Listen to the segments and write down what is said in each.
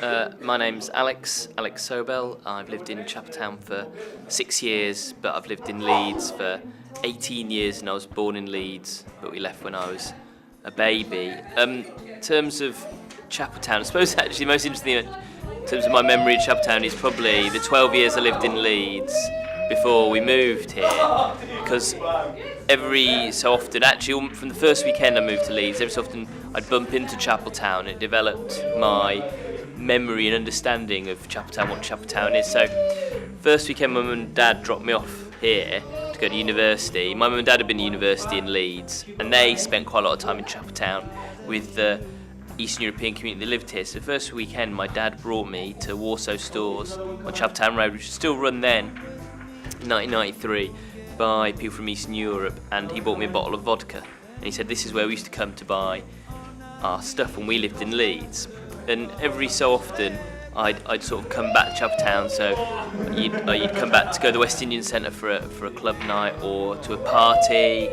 My name's Alex Sobel. I've lived in Chapeltown for 6 years, but I've lived in Leeds for 18 years, and I was born in Leeds, but we left when I was a baby. In terms of Chapeltown, I suppose actually the most interesting thing in terms of my memory of Chapeltown is probably the 12 years I lived in Leeds before we moved here, because every so often, actually from the first weekend I moved to Leeds, every so often I'd bump into Chapeltown. It developed my memory and understanding of Chapeltown, what Chapeltown is. So first weekend my mum and dad dropped me off here to go to university. My mum and dad had been to university in Leeds, and they spent quite a lot of time in Chapeltown with the Eastern European community that lived here. So the first weekend my dad brought me to Warsaw Stores on Chapeltown Road, which was still run then, in 1993, by people from Eastern Europe, and he bought me a bottle of vodka. And he said this is where we used to come to buy our stuff when we lived in Leeds. And every so often I'd sort of come back to Chapeltown, so you'd come back to go to the West Indian Centre for a club night or to a party,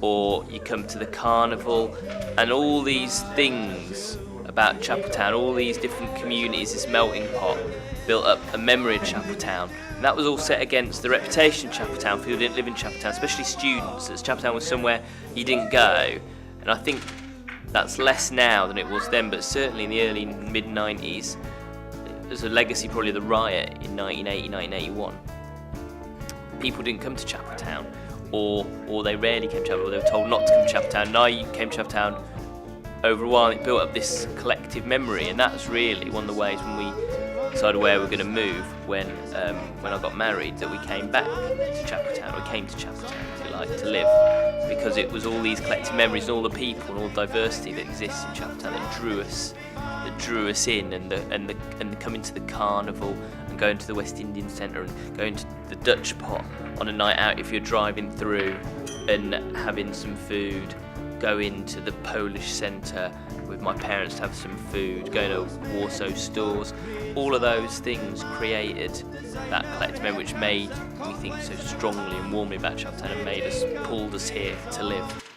or you come to the carnival, and all these things about Chapeltown, all these different communities, this melting pot, built up a memory of Chapeltown. And that was all set against the reputation of Chapeltown for people who didn't live in Chapeltown, especially students, as Chapeltown was somewhere you didn't go. And I think that's less now than it was then, but certainly in the early mid-90s, there's a legacy probably of the riot in 1980, 1981. People didn't come to Chapeltown, or they rarely came to Chapeltown, or they were told not to come to Chapeltown. Now you came to Chapeltown over a while, and it built up this collective memory, and that's really one of the ways when we decided where we're going to move when I got married, that we came back to Chapeltown, or came to Chapeltown, if you like, to live, because it was all these collective memories and all the people and all the diversity that exists in Chapeltown that drew us in, and coming to the carnival and going to the West Indian Centre and going to the Dutch Pot on a night out if you're driving through, and having some food, going to the Polish Centre with my parents to have some food, going to Warsaw Stores. All of those things created that collective memory, which made me think so strongly and warmly about Chapeltown and pulled us here to live.